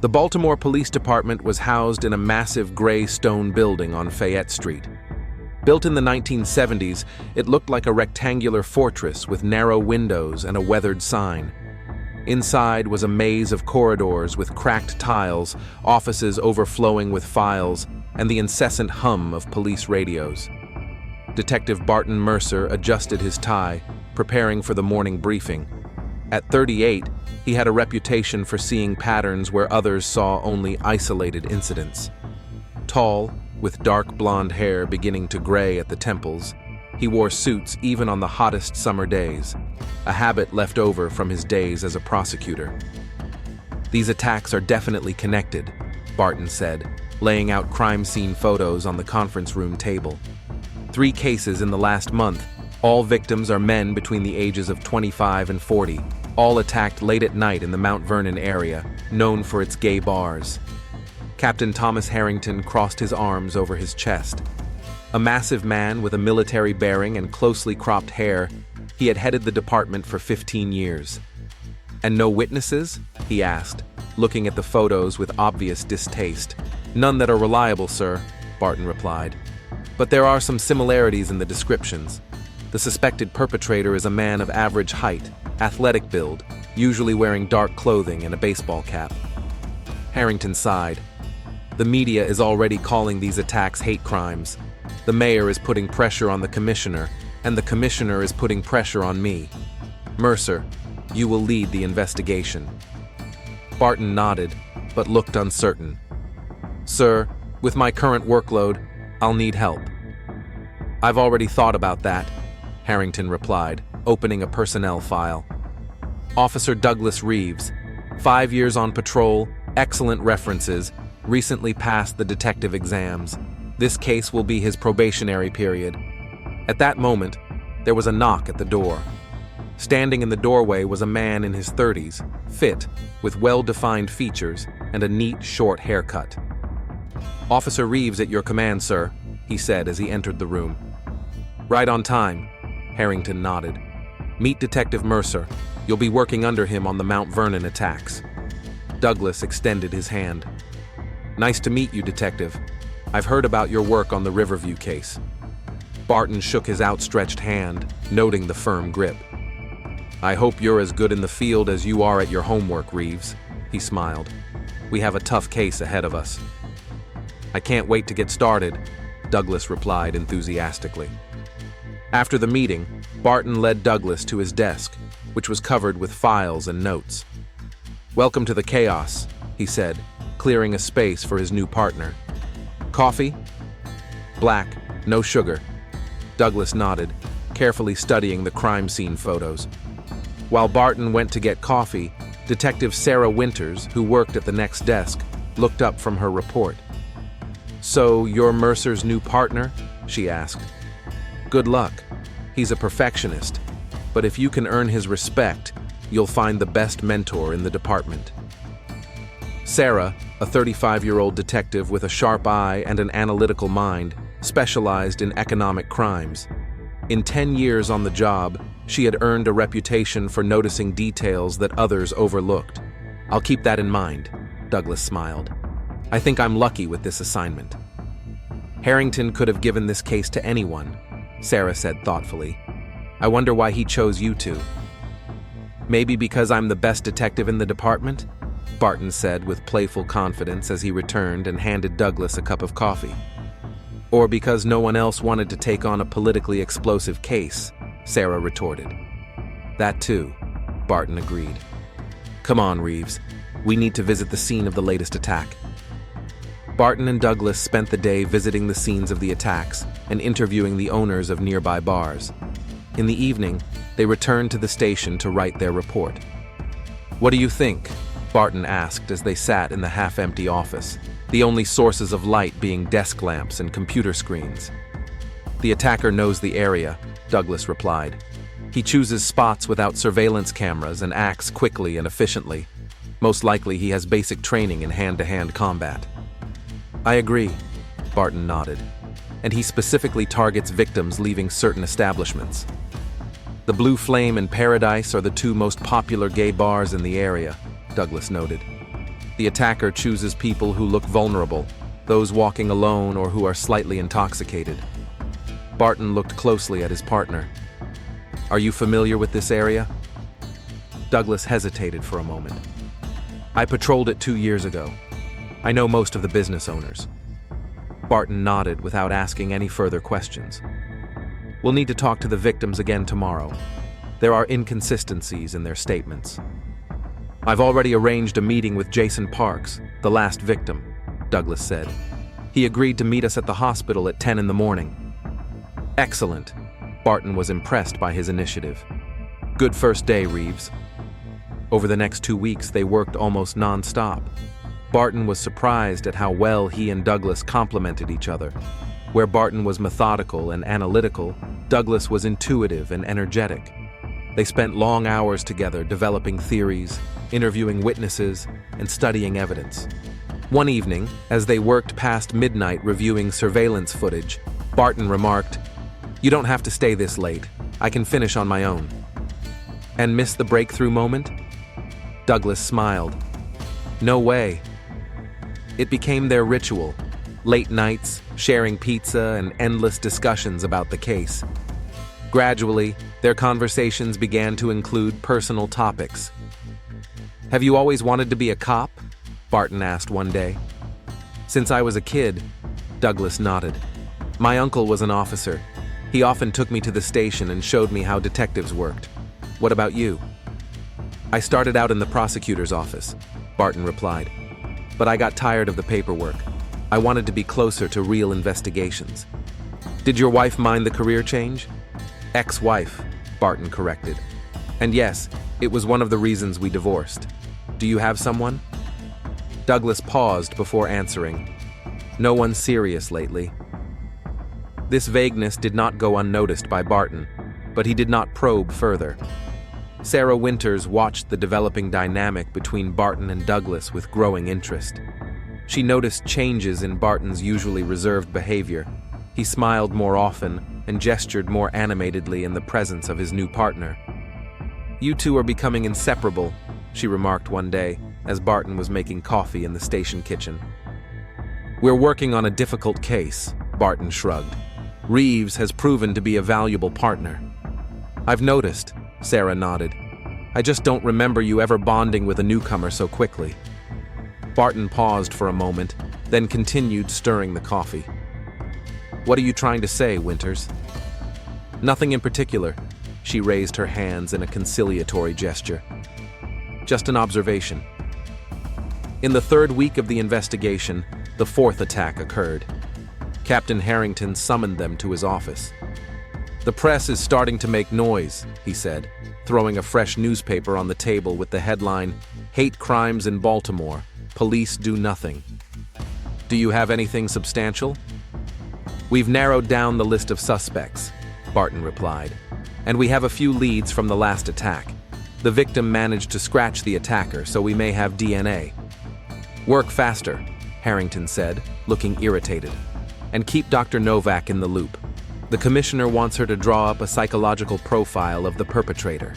The Baltimore Police Department was housed in a massive gray stone building on Fayette Street. Built in the 1970s, it looked like a rectangular fortress with narrow windows and a weathered sign. Inside was a maze of corridors with cracked tiles, offices overflowing with files, and the incessant hum of police radios. Detective Barton Mercer adjusted his tie, preparing for the morning briefing. At 38, he had a reputation for seeing patterns where others saw only isolated incidents. Tall, with dark blonde hair beginning to gray at the temples, he wore suits even on the hottest summer days, a habit left over from his days as a prosecutor. "These attacks are definitely connected," Barton said, laying out crime scene photos on the conference room table. 3 cases in the last month. All victims are men between the ages of 25 and 40, all attacked late at night in the Mount Vernon area, known for its gay bars. Captain Thomas Harrington crossed his arms over his chest. A massive man with a military bearing and closely cropped hair, he had headed the department for 15 years. "And no witnesses?" he asked, looking at the photos with obvious distaste. "None that are reliable, sir," Barton replied. "But there are some similarities in the descriptions. The suspected perpetrator is a man of average height, athletic build, usually wearing dark clothing and a baseball cap." Harrington sighed. "The media is already calling these attacks hate crimes. The mayor is putting pressure on the commissioner, and the commissioner is putting pressure on me. Mercer, you will lead the investigation." Barton nodded, but looked uncertain. "Sir, with my current workload, I'll need help." "I've already thought about that," Harrington replied, opening a personnel file. "Officer Douglas Reeves, 5 years on patrol, excellent references, recently passed the detective exams. This case will be his probationary period." At that moment, there was a knock at the door. Standing in the doorway was a man in his 30s, fit, with well-defined features and a neat, short haircut. "Officer Reeves at your command, sir," he said as he entered the room. "Right on time," Harrington nodded. "Meet Detective Mercer. You'll be working under him on the Mount Vernon attacks." Douglas extended his hand. "Nice to meet you, Detective. I've heard about your work on the Riverview case." Barton shook his outstretched hand, noting the firm grip. "I hope you're as good in the field as you are at your homework, Reeves," he smiled. "We have a tough case ahead of us." "I can't wait to get started," Douglas replied enthusiastically. After the meeting, Barton led Douglas to his desk, which was covered with files and notes. "Welcome to the chaos," he said, clearing a space for his new partner. "Coffee?" "Black, no sugar." Douglas nodded, carefully studying the crime scene photos. While Barton went to get coffee, Detective Sarah Winters, who worked at the next desk, looked up from her report. "So, you're Mercer's new partner?" she asked. "Good luck. He's a perfectionist, but if you can earn his respect, you'll find the best mentor in the department." Sarah, a 35-year-old detective with a sharp eye and an analytical mind, specialized in economic crimes. In 10 years on the job, she had earned a reputation for noticing details that others overlooked. "I'll keep that in mind," Douglas smiled. "I think I'm lucky with this assignment." "Harrington could have given this case to anyone," Sarah said thoughtfully. "I wonder why he chose you two." "Maybe because I'm the best detective in the department?" Barton said with playful confidence as he returned and handed Douglas a cup of coffee. "Or because no one else wanted to take on a politically explosive case," Sarah retorted. "That too," Barton agreed. "Come on, Reeves. We need to visit the scene of the latest attack." Barton and Douglas spent the day visiting the scenes of the attacks and interviewing the owners of nearby bars. In the evening, they returned to the station to write their report. "What do you think?" Barton asked as they sat in the half-empty office, the only sources of light being desk lamps and computer screens. "The attacker knows the area," Douglas replied. "He chooses spots without surveillance cameras and acts quickly and efficiently. Most likely he has basic training in hand-to-hand combat." "I agree," Barton nodded. "And he specifically targets victims leaving certain establishments. The Blue Flame and Paradise are the 2 most popular gay bars in the area," Douglas noted. The attacker chooses people who look vulnerable, those walking alone or who are slightly intoxicated. Barton looked closely at his partner. Are you familiar with this area? Douglas hesitated for a moment. I patrolled it 2 years ago. I know most of the business owners. Barton nodded without asking any further questions. We'll need to talk to the victims again tomorrow. There are inconsistencies in their statements. I've already arranged a meeting with Jason Parks, the last victim, Douglas said. He agreed to meet us at the hospital at 10 in the morning. Excellent. Barton was impressed by his initiative. Good first day, Reeves. Over the next 2 weeks, they worked almost non-stop. Barton was surprised at how well he and Douglas complemented each other. Where Barton was methodical and analytical, Douglas was intuitive and energetic. They spent long hours together developing theories, interviewing witnesses, and studying evidence. One evening, as they worked past midnight reviewing surveillance footage, Barton remarked, "You don't have to stay this late. I can finish on my own." And miss the breakthrough moment? Douglas smiled. No way. It became their ritual. Late nights, sharing pizza, and endless discussions about the case. Gradually, their conversations began to include personal topics. Have you always wanted to be a cop? Barton asked one day. Since I was a kid, Douglas nodded. My uncle was an officer. He often took me to the station and showed me how detectives worked. What about you? I started out in the prosecutor's office, Barton replied. But I got tired of the paperwork. I wanted to be closer to real investigations. Did your wife mind the career change? Ex-wife, Barton corrected. And yes, it was one of the reasons we divorced. Do you have someone? Douglas paused before answering. No one serious lately. This vagueness did not go unnoticed by Barton, but he did not probe further. Sarah Winters watched the developing dynamic between Barton and Douglas with growing interest. She noticed changes in Barton's usually reserved behavior. He smiled more often and gestured more animatedly in the presence of his new partner. You two are becoming inseparable, she remarked one day as Barton was making coffee in the station kitchen. We're working on a difficult case, Barton shrugged. Reeves has proven to be a valuable partner. I've noticed, Sarah nodded. I just don't remember you ever bonding with a newcomer so quickly. Barton paused for a moment, then continued stirring the coffee. What are you trying to say, Winters? Nothing in particular. She raised her hands in a conciliatory gesture. Just an observation. In the third week of the investigation, the fourth attack occurred. Captain Harrington summoned them to his office. The press is starting to make noise, he said, throwing a fresh newspaper on the table with the headline, Hate Crimes in Baltimore. Police do nothing. Do you have anything substantial? We've narrowed down the list of suspects, Barton replied, and we have a few leads from the last attack. The victim managed to scratch the attacker, so we may have DNA. Work faster, Harrington said, looking irritated, and keep Dr. Novak in the loop. The commissioner wants her to draw up a psychological profile of the perpetrator.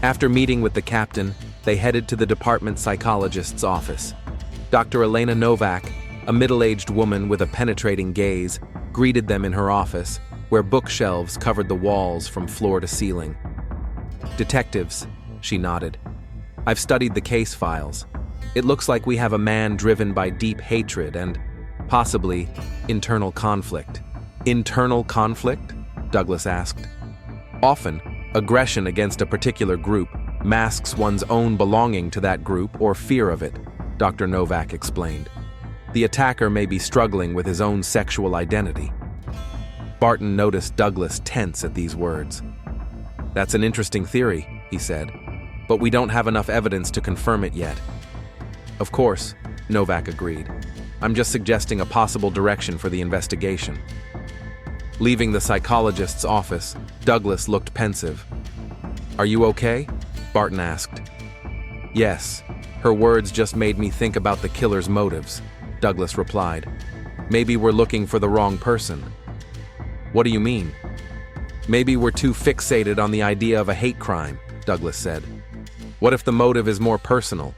After meeting with the captain, they headed to the department psychologist's office. Dr. Elena Novak, a middle-aged woman with a penetrating gaze, greeted them in her office, where bookshelves covered the walls from floor to ceiling. Detectives, she nodded. I've studied the case files. It looks like we have a man driven by deep hatred and, possibly, internal conflict. Internal conflict? Douglas asked. Often, aggression against a particular group masks one's own belonging to that group or fear of it, Dr. Novak explained. The attacker may be struggling with his own sexual identity. Barton noticed Douglas tense at these words. That's an interesting theory, he said, but we don't have enough evidence to confirm it yet. Of course, Novak agreed. I'm just suggesting a possible direction for the investigation. Leaving the psychologist's office, Douglas looked pensive. Are you okay? Barton asked. Yes, her words just made me think about the killer's motives, Douglas replied. Maybe we're looking for the wrong person. What do you mean? Maybe we're too fixated on the idea of a hate crime, Douglas said. What if the motive is more personal?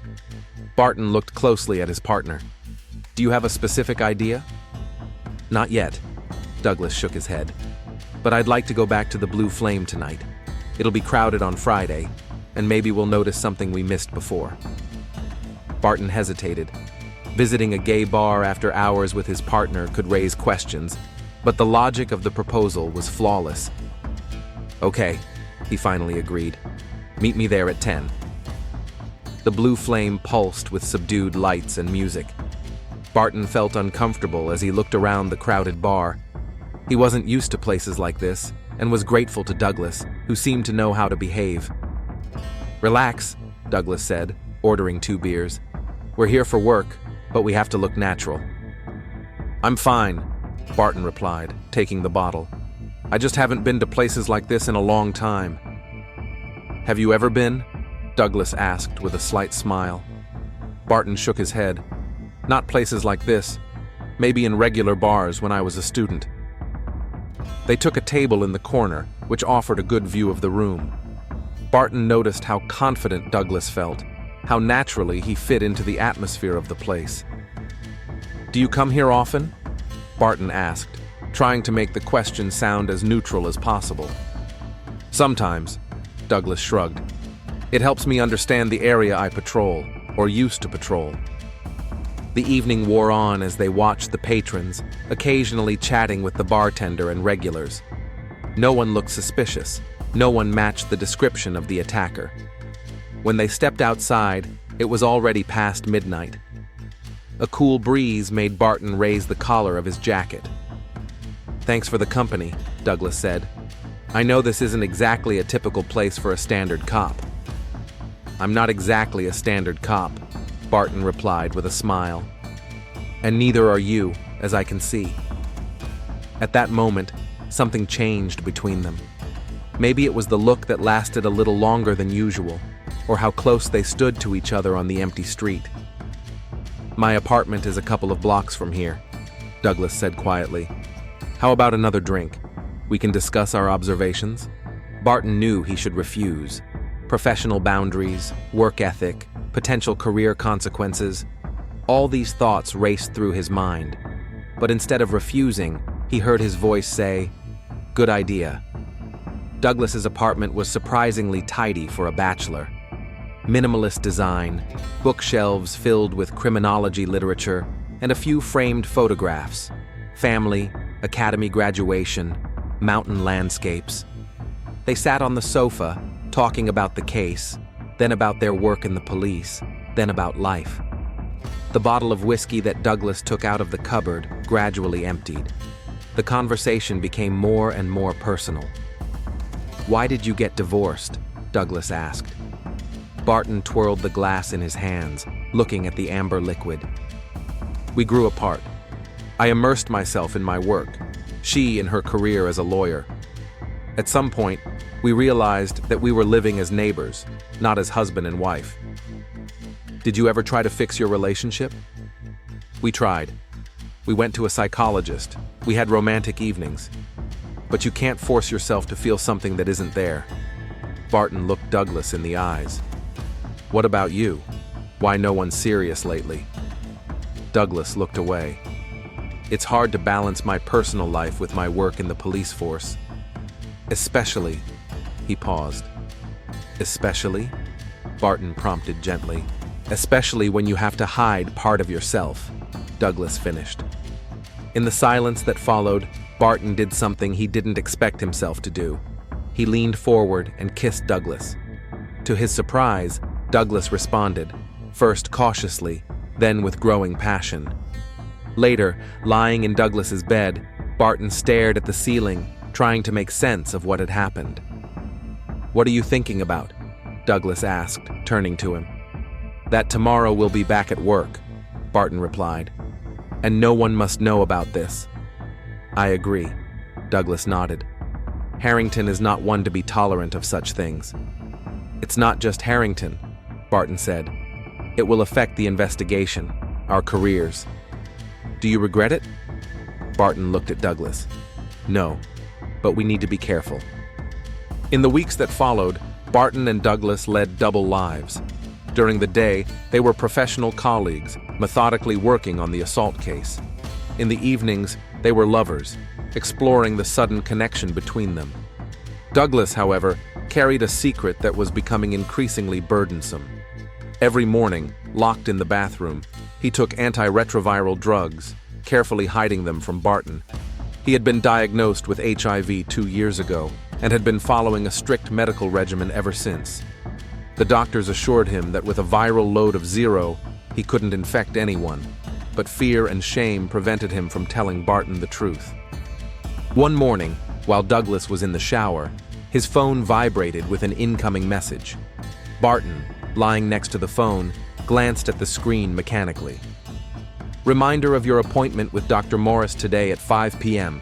Barton looked closely at his partner. Do you have a specific idea? Not yet. Douglas shook his head. But I'd like to go back to the Blue Flame tonight. It'll be crowded on Friday, and maybe we'll notice something we missed before. Barton hesitated. Visiting a gay bar after hours with his partner could raise questions, but the logic of the proposal was flawless. Okay, he finally agreed. Meet me there at 10. The Blue Flame pulsed with subdued lights and music. Barton felt uncomfortable as he looked around the crowded bar. He wasn't used to places like this and was grateful to Douglas, who seemed to know how to behave. Relax, Douglas said, ordering 2 beers. We're here for work, but we have to look natural. I'm fine, Barton replied, taking the bottle. I just haven't been to places like this in a long time. Have you ever been? Douglas asked with a slight smile. Barton shook his head. Not places like this. Maybe in regular bars when I was a student. They took a table in the corner, which offered a good view of the room. Barton noticed how confident Douglas felt, how naturally he fit into the atmosphere of the place. Do you come here often? Barton asked, trying to make the question sound as neutral as possible. Sometimes, Douglas shrugged. It helps me understand the area I patrol, or used to patrol. The evening wore on as they watched the patrons, occasionally chatting with the bartender and regulars. No one looked suspicious. No one matched the description of the attacker. When they stepped outside, it was already past midnight. A cool breeze made Barton raise the collar of his jacket. Thanks for the company, Douglas said. I know this isn't exactly a typical place for a standard cop. I'm not exactly a standard cop, Barton replied with a smile. And neither are you, as I can see. At that moment, something changed between them. Maybe it was the look that lasted a little longer than usual, or how close they stood to each other on the empty street. My apartment is a couple of blocks from here, Douglas said quietly. How about another drink? We can discuss our observations. Barton knew he should refuse. Professional boundaries, work ethic, potential career consequences. All these thoughts raced through his mind. But instead of refusing, he heard his voice say, "Good idea." Douglas's apartment was surprisingly tidy for a bachelor. Minimalist design, bookshelves filled with criminology literature, and a few framed photographs. Family, academy graduation, mountain landscapes. They sat on the sofa, talking about the case, then about their work in the police, then about life. The bottle of whiskey that Douglas took out of the cupboard gradually emptied. The conversation became more and more personal. Why did you get divorced? Douglas asked. Barton twirled the glass in his hands, looking at the amber liquid. We grew apart. I immersed myself in my work, she in her career as a lawyer. At some point, we realized that we were living as neighbors, not as husband and wife. Did you ever try to fix your relationship? We tried. We went to a psychologist. We had romantic evenings. But you can't force yourself to feel something that isn't there. Barton looked Douglas in the eyes. What about you? Why no one serious lately? Douglas looked away. It's hard to balance my personal life with my work in the police force. Especially, he paused. Especially? Barton prompted gently. Especially when you have to hide part of yourself, Douglas finished. In the silence that followed, Barton did something he didn't expect himself to do. He leaned forward and kissed Douglas. To his surprise, Douglas responded, first cautiously, then with growing passion. Later, lying in Douglas's bed, Barton stared at the ceiling, trying to make sense of what had happened. What are you thinking about? Douglas asked, turning to him. That tomorrow we'll be back at work, Barton replied. And no one must know about this. I agree, Douglas nodded. Harrington is not one to be tolerant of such things. It's not just Harrington, Barton said. It will affect the investigation, our careers. Do you regret it? Barton looked at Douglas. No, but we need to be careful. In the weeks that followed, Barton and Douglas led double lives. During the day, they were professional colleagues, methodically working on the assault case. In the evenings, they were lovers, exploring the sudden connection between them. Douglas, however, carried a secret that was becoming increasingly burdensome. Every morning, locked in the bathroom, he took antiretroviral drugs, carefully hiding them from Barton. He had been diagnosed with HIV 2 years ago and had been following a strict medical regimen ever since. The doctors assured him that with a viral load of 0, he couldn't infect anyone, but fear and shame prevented him from telling Barton the truth. One morning, while Douglas was in the shower, his phone vibrated with an incoming message. Barton, lying next to the phone, glanced at the screen mechanically. "Reminder of your appointment with Dr. Morris today at 5 p.m.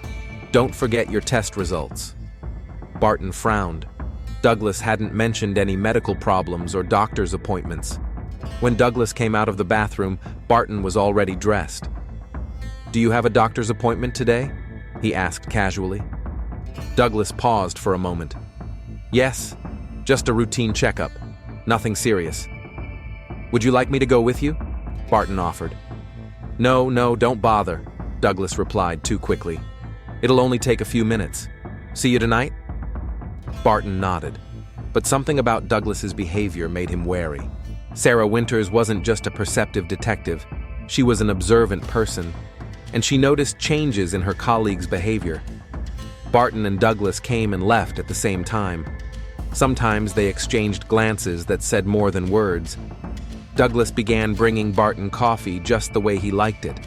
Don't forget your test results." Barton frowned. Douglas hadn't mentioned any medical problems or doctor's appointments. When Douglas came out of the bathroom, Barton was already dressed. "Do you have a doctor's appointment today?" he asked casually. Douglas paused for a moment. "Yes, just a routine checkup. Nothing serious." "Would you like me to go with you?" Barton offered. No, don't bother," Douglas replied too quickly. "It'll only take a few minutes. See you tonight?" Barton nodded, but something about Douglas's behavior made him wary. Sarah Winters wasn't just a perceptive detective, she was an observant person, and she noticed changes in her colleagues' behavior. Barton and Douglas came and left at the same time. Sometimes they exchanged glances that said more than words. Douglas began bringing Barton coffee just the way he liked it,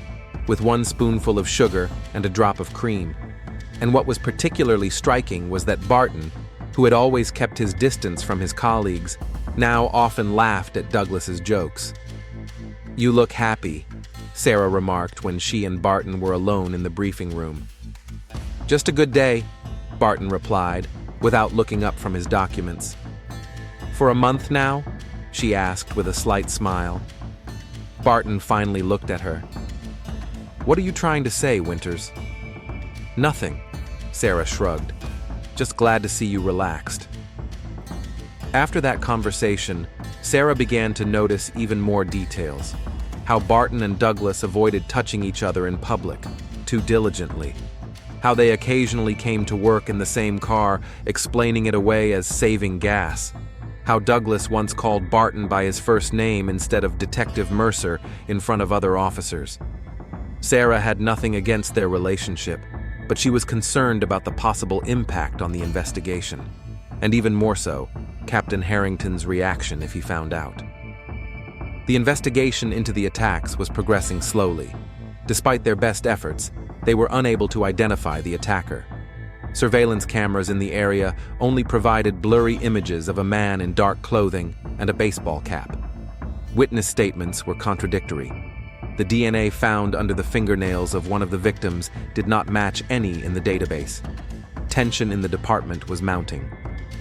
with 1 spoonful of sugar and a drop of cream. And what was particularly striking was that Barton, who had always kept his distance from his colleagues, now often laughed at Douglas's jokes. "You look happy," Sarah remarked when she and Barton were alone in the briefing room. "Just a good day," Barton replied, without looking up from his documents. "For a month now?" she asked with a slight smile. Barton finally looked at her. "What are you trying to say, Winters?" "Nothing," Sarah shrugged. "Just glad to see you relaxed." After that conversation, Sarah began to notice even more details. How Barton and Douglas avoided touching each other in public, too diligently. How they occasionally came to work in the same car, explaining it away as saving gas. How Douglas once called Barton by his first name instead of Detective Mercer in front of other officers. Sarah had nothing against their relationship, but she was concerned about the possible impact on the investigation, and even more so, Captain Harrington's reaction if he found out. The investigation into the attacks was progressing slowly. Despite their best efforts, they were unable to identify the attacker. Surveillance cameras in the area only provided blurry images of a man in dark clothing and a baseball cap. Witness statements were contradictory. The DNA found under the fingernails of one of the victims did not match any in the database. Tension in the department was mounting.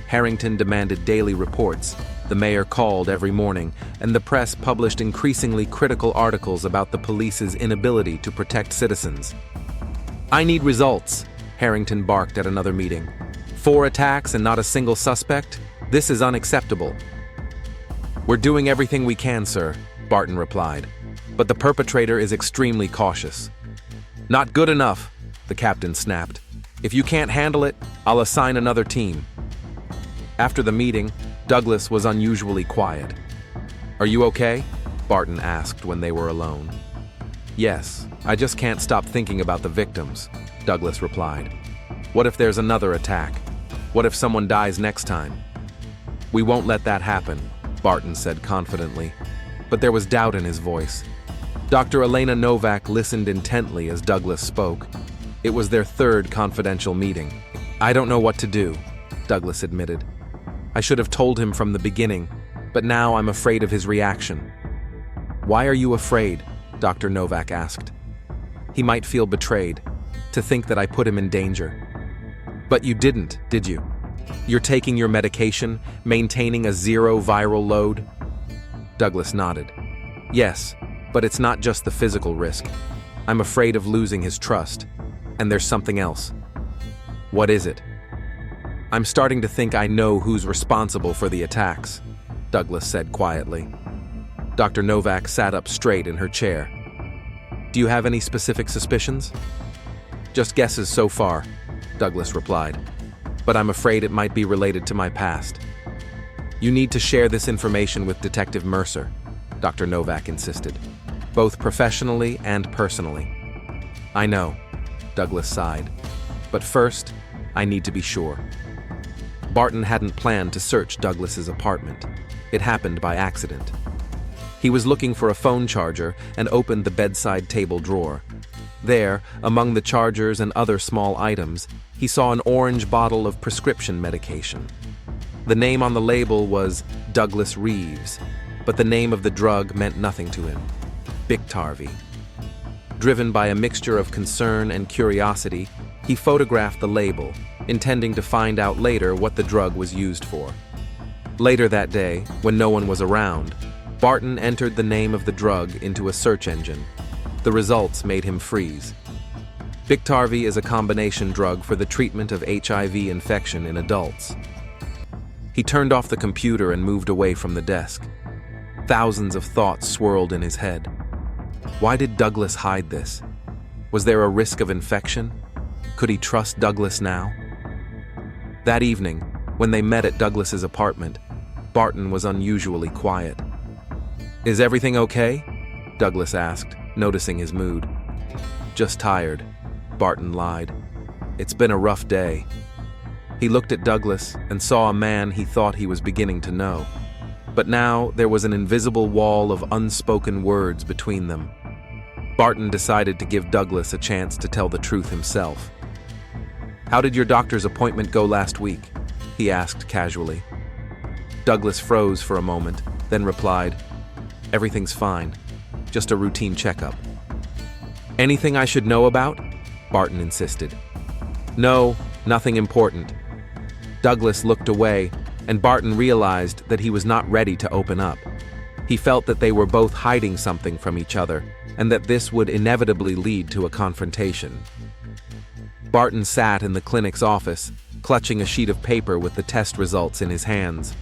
Harrington demanded daily reports, the mayor called every morning, and the press published increasingly critical articles about the police's inability to protect citizens. "I need results," Harrington barked at another meeting. "4 attacks and not a single suspect? This is unacceptable." "We're doing everything we can, sir," Barton replied, "but the perpetrator is extremely cautious." "Not good enough," the captain snapped. "If you can't handle it, I'll assign another team." After the meeting, Douglas was unusually quiet. "Are you okay?" Barton asked when they were alone. "Yes, I just can't stop thinking about the victims," Douglas replied. "What if there's another attack? What if someone dies next time?" "We won't let that happen," Barton said confidently, but there was doubt in his voice. Dr. Elena Novak listened intently as Douglas spoke. It was their 3rd confidential meeting. "I don't know what to do," Douglas admitted. "I should have told him from the beginning, but now I'm afraid of his reaction." "Why are you afraid?" Dr. Novak asked. "He might feel betrayed, to think that I put him in danger." "But you didn't, did you? You're taking your medication, maintaining a 0 viral load?" Douglas nodded. "Yes, but it's not just the physical risk. I'm afraid of losing his trust. And there's something else." "What is it?" "I'm starting to think I know who's responsible for the attacks," Douglas said quietly. Dr. Novak sat up straight in her chair. Do you have any specific suspicions? Just guesses so far, Douglas replied. But I'm afraid it might be related to my past. You need to share this information with Detective Mercer, Dr. Novak insisted, both professionally and personally. I know, Douglas sighed. But first, I need to be sure. Barton hadn't planned to search Douglas's apartment. It happened by accident. He was looking for a phone charger and opened the bedside table drawer. There, among the chargers and other small items, he saw an orange bottle of prescription medication. The name on the label was Douglas Reeves, but the name of the drug meant nothing to him. Betrayal. Driven by a mixture of concern and curiosity, he photographed the label, intending to find out later what the drug was used for. Later that day, when no one was around, Barton entered the name of the drug into a search engine. The results made him freeze. Betrayal is a combination drug for the treatment of HIV infection in adults. He turned off the computer and moved away from the desk. Thousands of thoughts swirled in his head. Why did Douglas hide this? Was there a risk of infection? Could he trust Douglas now? That evening, when they met at Douglas's apartment, Barton was unusually quiet. Is everything okay? Douglas asked, noticing his mood. Just tired, Barton lied. It's been a rough day. He looked at Douglas and saw a man he thought he was beginning to know. But now there was an invisible wall of unspoken words between them. Barton decided to give Douglas a chance to tell the truth himself. How did your doctor's appointment go last week? He asked casually. Douglas froze for a moment, then replied, Everything's fine. Just a routine checkup. Anything I should know about? Barton insisted. No, nothing important. Douglas looked away, and Barton realized that he was not ready to open up. He felt that they were both hiding something from each other, and that this would inevitably lead to a confrontation. Barton sat in the clinic's office, clutching a sheet of paper with the test results in his hands.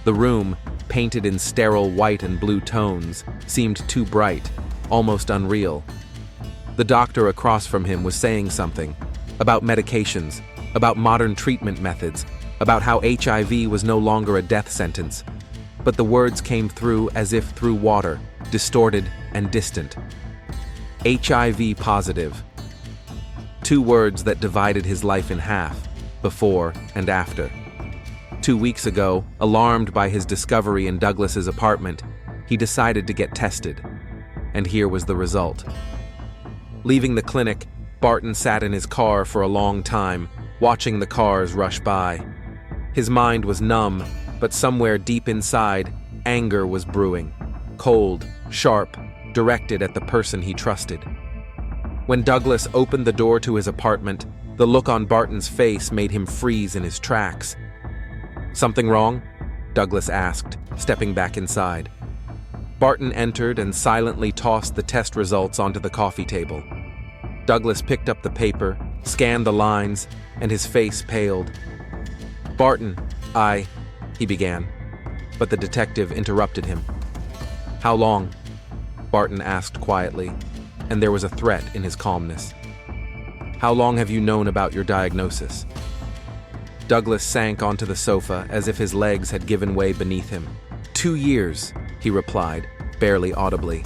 The room, painted in sterile white and blue tones, seemed too bright, almost unreal. The doctor across from him was saying something about medications, about modern treatment methods, about how HIV was no longer a death sentence. But the words came through as if through water, distorted and distant. HIV positive. 2 words that divided his life in half, before and after. 2 weeks ago, alarmed by his discovery in Douglas's apartment, he decided to get tested. And here was the result. Leaving the clinic, Barton sat in his car for a long time, watching the cars rush by. His mind was numb, but somewhere deep inside, anger was brewing. Cold, sharp, directed at the person he trusted. When Douglas opened the door to his apartment, the look on Barton's face made him freeze in his tracks. Something wrong? Douglas asked, stepping back inside. Barton entered and silently tossed the test results onto the coffee table. Douglas picked up the paper, scanned the lines, and his face paled. Barton, he began, but the detective interrupted him. How long? Barton asked quietly, and there was a threat in his calmness. How long have you known about your diagnosis? Douglas sank onto the sofa as if his legs had given way beneath him. 2 years, he replied, barely audibly.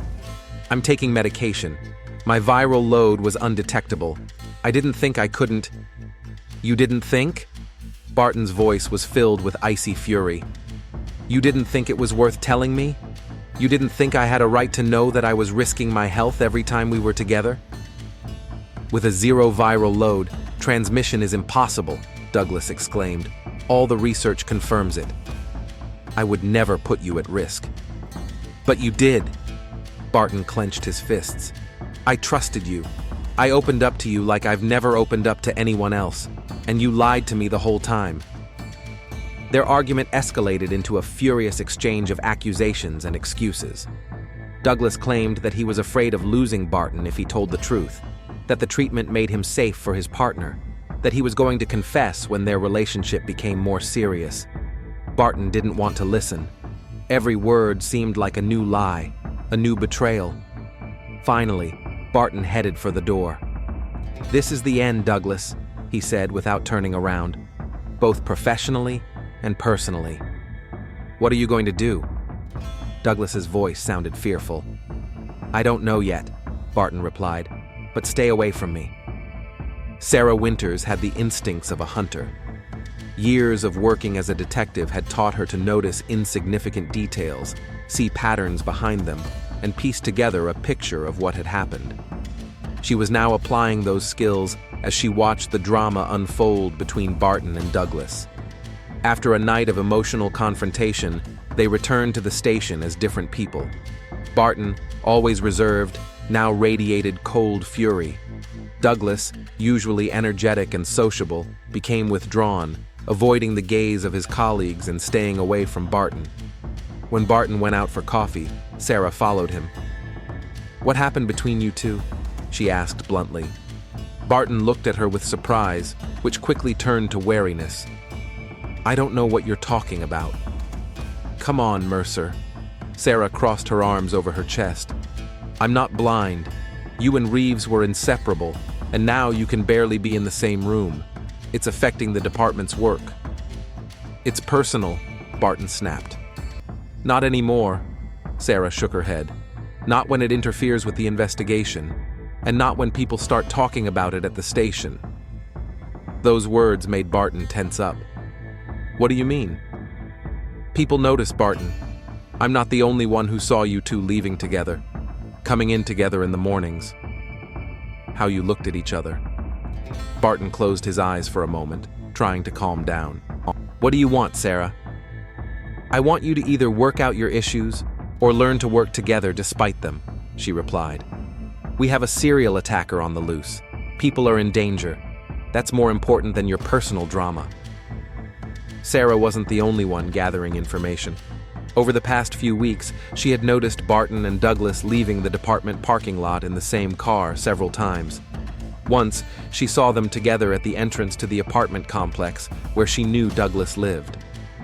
I'm taking medication. My viral load was undetectable. I didn't think I couldn't. You didn't think? Barton's voice was filled with icy fury. You didn't think it was worth telling me? You didn't think I had a right to know that I was risking my health every time we were together? With a 0 viral load, transmission is impossible, Douglas exclaimed. All the research confirms it. I would never put you at risk. But you did. Barton clenched his fists. I trusted you. I opened up to you like I've never opened up to anyone else, and you lied to me the whole time. Their argument escalated into a furious exchange of accusations and excuses. Douglas claimed that he was afraid of losing Barton if he told the truth, that the treatment made him safe for his partner, that he was going to confess when their relationship became more serious. Barton didn't want to listen. Every word seemed like a new lie, a new betrayal. Finally, Barton headed for the door. "This is the end, Douglas," he said without turning around, "both professionally and personally." "What are you going to do?" Douglas's voice sounded fearful. "I don't know yet," Barton replied, "but stay away from me." Sarah Winters had the instincts of a hunter. Years of working as a detective had taught her to notice insignificant details, see patterns behind them, and piece together a picture of what had happened. She was now applying those skills as she watched the drama unfold between Barton and Douglas. After a night of emotional confrontation, they returned to the station as different people. Barton, always reserved, now radiated cold fury. Douglas, usually energetic and sociable, became withdrawn, avoiding the gaze of his colleagues and staying away from Barton. When Barton went out for coffee, Sarah followed him. "What happened between you two?" she asked bluntly. Barton looked at her with surprise, which quickly turned to wariness. "I don't know what you're talking about." "Come on, Mercer." Sarah crossed her arms over her chest. "I'm not blind. You and Reeves were inseparable, and now you can barely be in the same room. It's affecting the department's work." "It's personal," Barton snapped. "Not anymore," Sarah shook her head. "Not when it interferes with the investigation, and not when people start talking about it at the station." Those words made Barton tense up. "What do you mean?" "People notice, Barton. I'm not the only one who saw you two leaving together, coming in together in the mornings." How you looked at each other. Barton closed his eyes for a moment, trying to calm down. "What do you want, Sarah?" "I want you to either work out your issues or learn to work together despite them," she replied. "We have a serial attacker on the loose. People are in danger. That's more important than your personal drama." Sarah wasn't the only one gathering information. Over the past few weeks, she had noticed Barton and Douglas leaving the department parking lot in the same car several times. Once, she saw them together at the entrance to the apartment complex where she knew Douglas lived.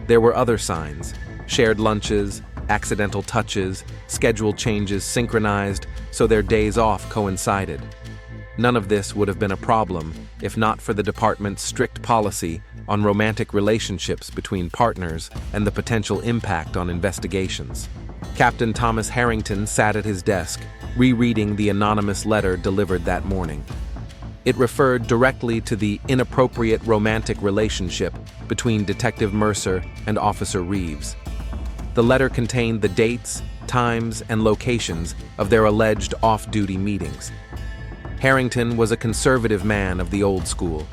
There were other signs: shared lunches, accidental touches, schedule changes synchronized so their days off coincided. None of this would have been a problem if not for the department's strict policy on romantic relationships between partners and the potential impact on investigations. Captain Thomas Harrington sat at his desk, rereading the anonymous letter delivered that morning. It referred directly to the inappropriate romantic relationship between Detective Mercer and Officer Reeves. The letter contained the dates, times, and locations of their alleged off-duty meetings. Harrington was a conservative man of the old school.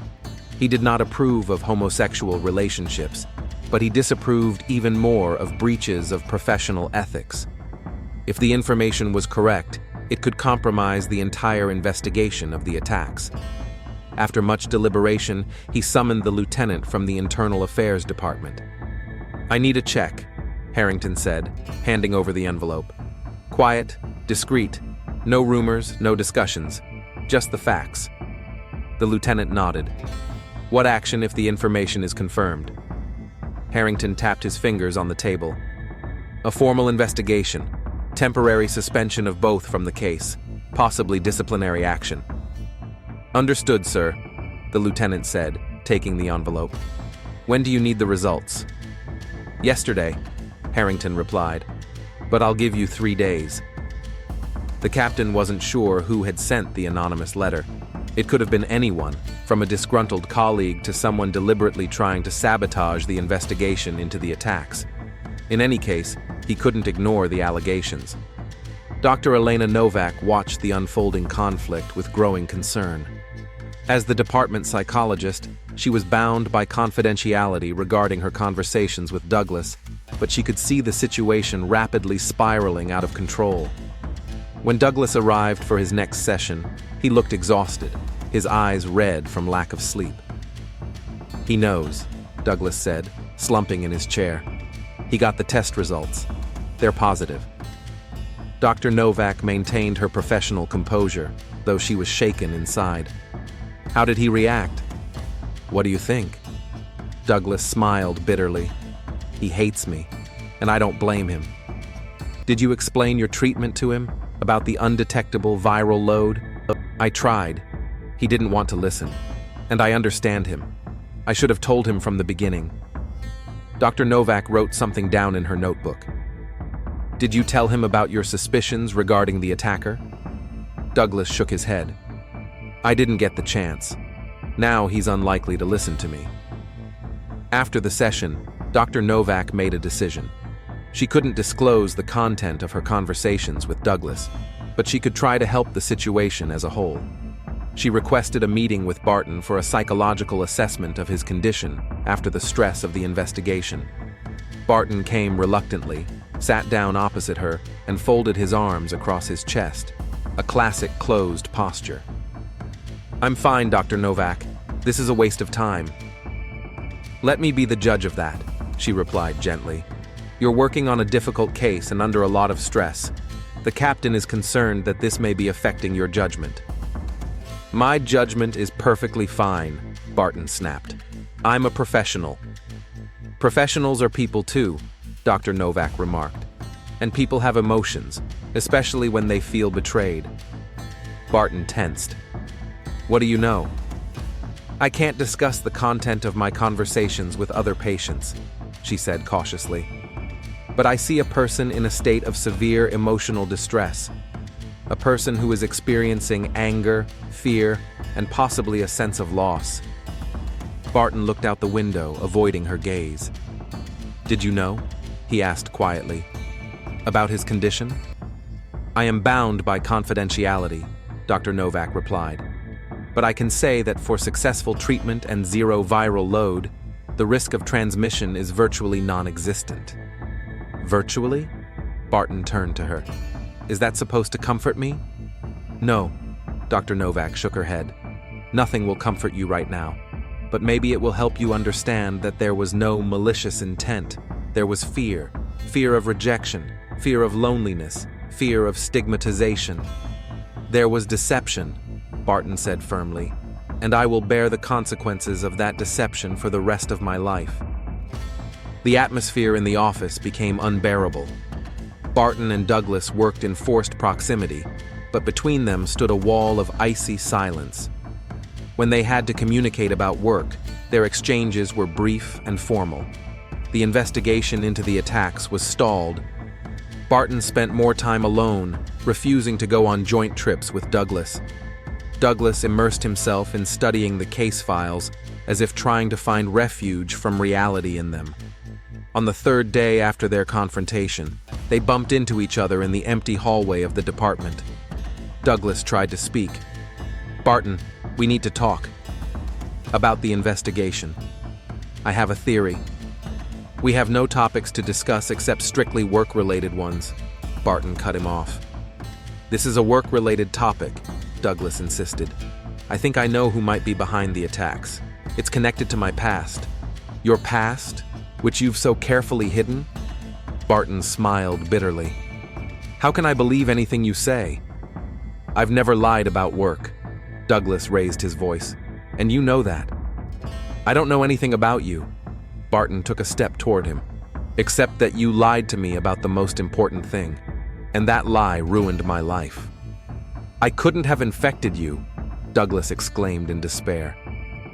He did not approve of homosexual relationships, but he disapproved even more of breaches of professional ethics. If the information was correct, it could compromise the entire investigation of the attacks. After much deliberation, he summoned the lieutenant from the Internal Affairs Department. "I need a check," Harrington said, handing over the envelope. "Quiet, discreet, no rumors, no discussions, just the facts." The lieutenant nodded. "What action if the information is confirmed?" Harrington tapped his fingers on the table. "A formal investigation, temporary suspension of both from the case, possibly disciplinary action." "Understood, sir," the lieutenant said, taking the envelope. "When do you need the results?" "Yesterday," Harrington replied, "but I'll give you 3 days." The captain wasn't sure who had sent the anonymous letter. It could have been anyone, from a disgruntled colleague to someone deliberately trying to sabotage the investigation into the attacks. In any case, he couldn't ignore the allegations. Dr. Elena Novak watched the unfolding conflict with growing concern. As the department psychologist, she was bound by confidentiality regarding her conversations with Douglas, but she could see the situation rapidly spiraling out of control. When Douglas arrived for his next session, he looked exhausted, his eyes red from lack of sleep. "He knows," Douglas said, slumping in his chair. "He got the test results. They're positive." Dr. Novak maintained her professional composure, though she was shaken inside. "How did he react?" "What do you think?" Douglas smiled bitterly. "He hates me." and I don't blame him. Did you explain your treatment to him about the undetectable viral load? I tried. He didn't want to listen, and I understand him. I should have told him from the beginning. Dr. Novak wrote something down in her notebook. Did you tell him about your suspicions regarding the attacker? Douglas shook his head. I didn't get the chance. Now he's unlikely to listen to me. After the session, Dr. Novak made a decision. She couldn't disclose the content of her conversations with Douglas, but she could try to help the situation as a whole. She requested a meeting with Barton for a psychological assessment of his condition after the stress of the investigation. Barton came reluctantly, sat down opposite her, and folded his arms across his chest, a classic closed posture. I'm fine, Dr. Novak. This is a waste of time. Let me be the judge of that, she replied gently. You're working on a difficult case and under a lot of stress. The captain is concerned that this may be affecting your judgment. My judgment is perfectly fine, Barton snapped. I'm a professional. Professionals are people too, Dr. Novak remarked. And people have emotions, especially when they feel betrayed. Barton tensed. What do you know? I can't discuss the content of my conversations with other patients, she said cautiously. But I see a person in a state of severe emotional distress. A person who is experiencing anger, fear, and possibly a sense of loss. Barton looked out the window, avoiding her gaze. Did you know? He asked quietly. About his condition? I am bound by confidentiality, Dr. Novak replied. But I can say that for successful treatment and zero viral load, the risk of transmission is virtually non-existent. Virtually? Barton turned to her. Is that supposed to comfort me? No, Dr. Novak shook her head. Nothing will comfort you right now, but maybe it will help you understand that there was no malicious intent. There was fear, fear of rejection, fear of loneliness, fear of stigmatization. There was deception, Barton said firmly, and I will bear the consequences of that deception for the rest of my life. The atmosphere in the office became unbearable. Barton and Douglas worked in forced proximity, but between them stood a wall of icy silence. When they had to communicate about work, their exchanges were brief and formal. The investigation into the attacks was stalled. Barton spent more time alone, refusing to go on joint trips with Douglas. Douglas immersed himself in studying the case files, as if trying to find refuge from reality in them. On the third day after their confrontation, they bumped into each other in the empty hallway of the department. Douglas tried to speak. Barton, we need to talk. About the investigation. I have a theory. We have no topics to discuss except strictly work-related ones. Barton cut him off. This is a work-related topic, Douglas insisted. I think I know who might be behind the attacks. It's connected to my past. Your past, which you've so carefully hidden? Barton smiled bitterly. How can I believe anything you say? I've never lied about work. Douglas raised his voice. And you know that. I don't know anything about you. Barton took a step toward him. Except that you lied to me about the most important thing. And that lie ruined my life. I couldn't have infected you, Douglas exclaimed in despair.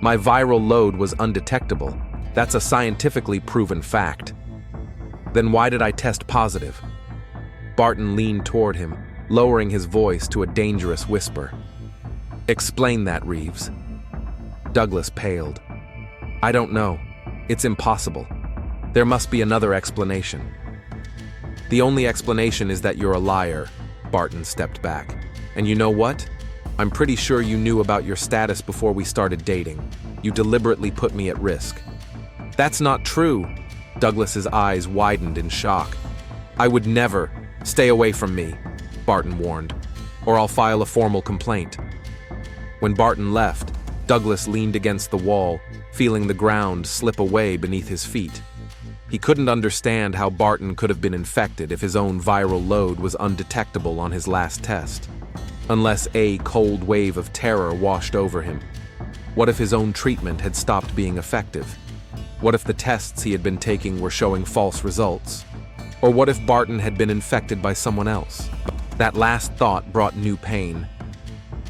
My viral load was undetectable. That's a scientifically proven fact. Then why did I test positive? Barton leaned toward him, lowering his voice to a dangerous whisper. Explain that, Reeves. Douglas paled. I don't know. It's impossible. There must be another explanation. The only explanation is that you're a liar, Barton stepped back. And you know what? I'm pretty sure you knew about your status before we started dating. You deliberately put me at risk. That's not true. Douglas's eyes widened in shock. I would never. Stay away from me, Barton warned, or I'll file a formal complaint. When Barton left, Douglas leaned against the wall, feeling the ground slip away beneath his feet. He couldn't understand how Barton could have been infected if his own viral load was undetectable on his last test. Unless a cold wave of terror washed over him. What if his own treatment had stopped being effective? What if the tests he had been taking were showing false results? Or what if Barton had been infected by someone else? That last thought brought new pain.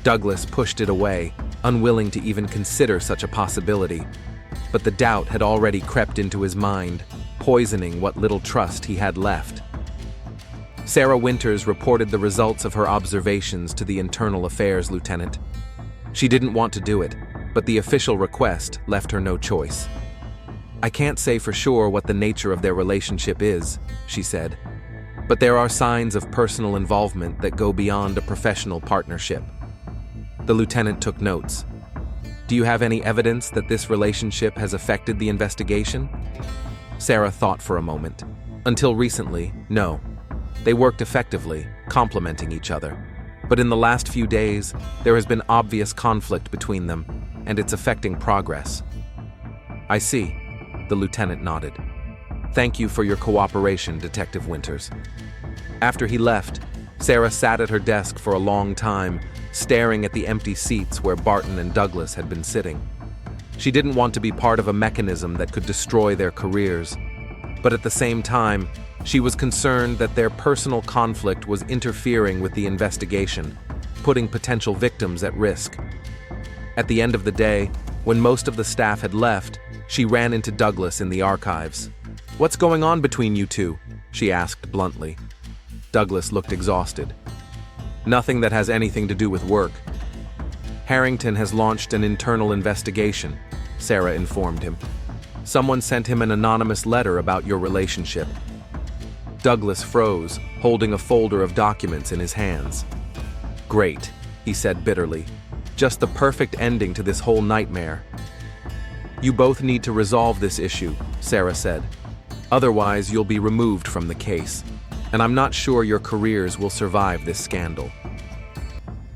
Douglas pushed it away, unwilling to even consider such a possibility. But the doubt had already crept into his mind, poisoning what little trust he had left. Sarah Winters reported the results of her observations to the Internal Affairs Lieutenant. She didn't want to do it, but the official request left her no choice. "I can't say for sure what the nature of their relationship is," she said, "but there are signs of personal involvement that go beyond a professional partnership." The lieutenant took notes. "Do you have any evidence that this relationship has affected the investigation?" Sarah thought for a moment. "Until recently, no. They worked effectively, complementing each other. But in the last few days, there has been obvious conflict between them, and it's affecting progress." "I see," the lieutenant nodded. "Thank you for your cooperation, Detective Winters." After he left, Sarah sat at her desk for a long time, staring at the empty seats where Barton and Douglas had been sitting. She didn't want to be part of a mechanism that could destroy their careers, but at the same time, she was concerned that their personal conflict was interfering with the investigation, putting potential victims at risk. At the end of the day, when most of the staff had left, she ran into Douglas in the archives. "What's going on between you two?" she asked bluntly. Douglas looked exhausted. "Nothing that has anything to do with work. Harrington has launched an internal investigation," Sarah informed him. "Someone sent him an anonymous letter about your relationship." Douglas froze, holding a folder of documents in his hands. "Great," he said bitterly. "Just the perfect ending to this whole nightmare." "You both need to resolve this issue," Sarah said. "Otherwise, you'll be removed from the case, and I'm not sure your careers will survive this scandal."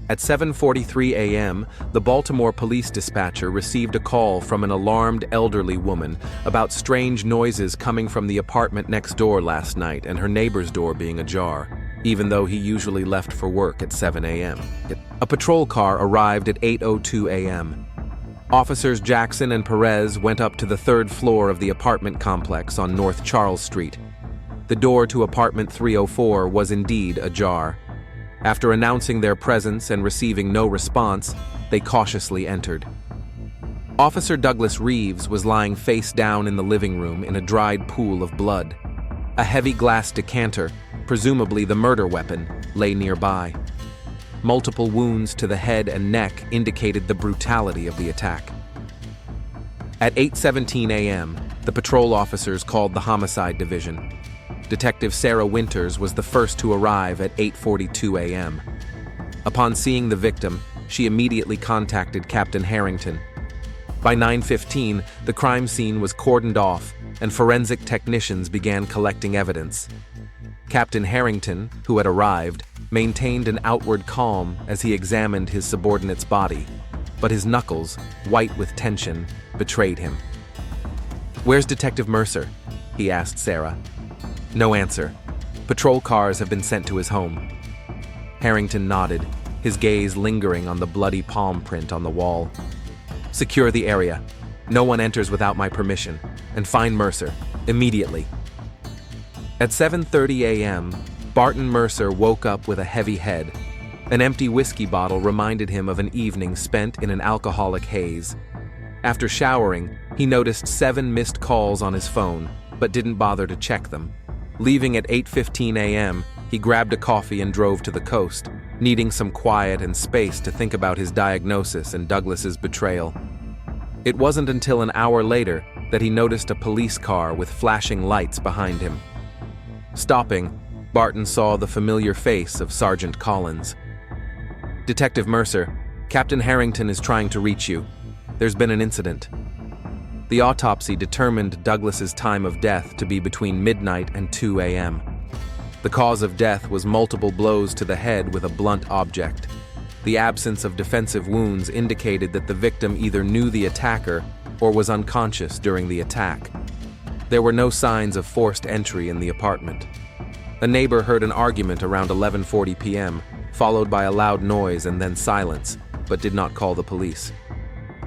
At 7:43 a.m., the Baltimore police dispatcher received a call from an alarmed elderly woman about strange noises coming from the apartment next door last night and her neighbor's door being ajar, even though he usually left for work at 7 a.m. A patrol car arrived at 8:02 a.m. Officers Jackson and Perez went up to the third floor of the apartment complex on North Charles Street. The door to apartment 304 was indeed ajar. After announcing their presence and receiving no response, they cautiously entered. Officer Douglas Reeves was lying face down in the living room in a dried pool of blood. A heavy glass decanter, presumably the murder weapon, lay nearby. Multiple wounds to the head and neck indicated the brutality of the attack. At 8:17 a.m., the patrol officers called the Homicide Division. Detective Sarah Winters was the first to arrive at 8:42 a.m. Upon seeing the victim, she immediately contacted Captain Harrington. By 9:15, the crime scene was cordoned off, and forensic technicians began collecting evidence. Captain Harrington, who had arrived, maintained an outward calm as he examined his subordinate's body, but his knuckles, white with tension, betrayed him. "Where's Detective Mercer?" he asked Sarah. No answer. Patrol cars have been sent to his home. Harrington nodded, his gaze lingering on the bloody palm print on the wall. "Secure the area. No one enters without my permission. And find Mercer, immediately." At 7:30 a.m., Barton Mercer woke up with a heavy head. An empty whiskey bottle reminded him of an evening spent in an alcoholic haze. After showering, he noticed 7 missed calls on his phone, but didn't bother to check them. Leaving at 8:15 a.m., he grabbed a coffee and drove to the coast, needing some quiet and space to think about his diagnosis and Douglas's betrayal. It wasn't until an hour later that he noticed a police car with flashing lights behind him. Stopping, Barton saw the familiar face of Sergeant Collins. "Detective Mercer, Captain Harrington is trying to reach you. There's been an incident." The autopsy determined Douglas's time of death to be between midnight and 2 a.m. The cause of death was multiple blows to the head with a blunt object. The absence of defensive wounds indicated that the victim either knew the attacker or was unconscious during the attack. There were no signs of forced entry in the apartment. A neighbor heard an argument around 11:40 p.m., followed by a loud noise and then silence, but did not call the police.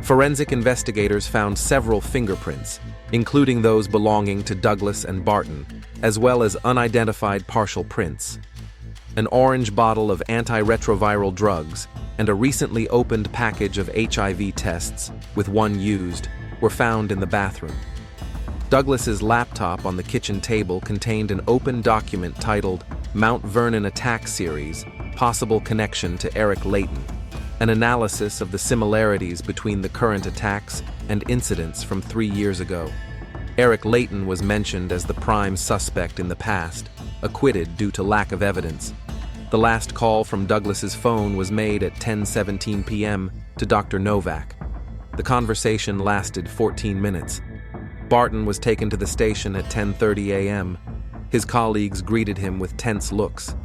Forensic investigators found several fingerprints, including those belonging to Douglas and Barton, as well as unidentified partial prints. An orange bottle of antiretroviral drugs and a recently opened package of HIV tests, with one used, were found in the bathroom. Douglas's laptop on the kitchen table contained an open document titled Mount Vernon Attack Series, Possible Connection to Eric Layton, an analysis of the similarities between the current attacks and incidents from 3 years ago. Eric Layton was mentioned as the prime suspect in the past, acquitted due to lack of evidence. The last call from Douglas's phone was made at 10:17 p.m. to Dr. Novak. The conversation lasted 14 minutes. Barton was taken to the station at 10:30 a.m. His colleagues greeted him with tense looks.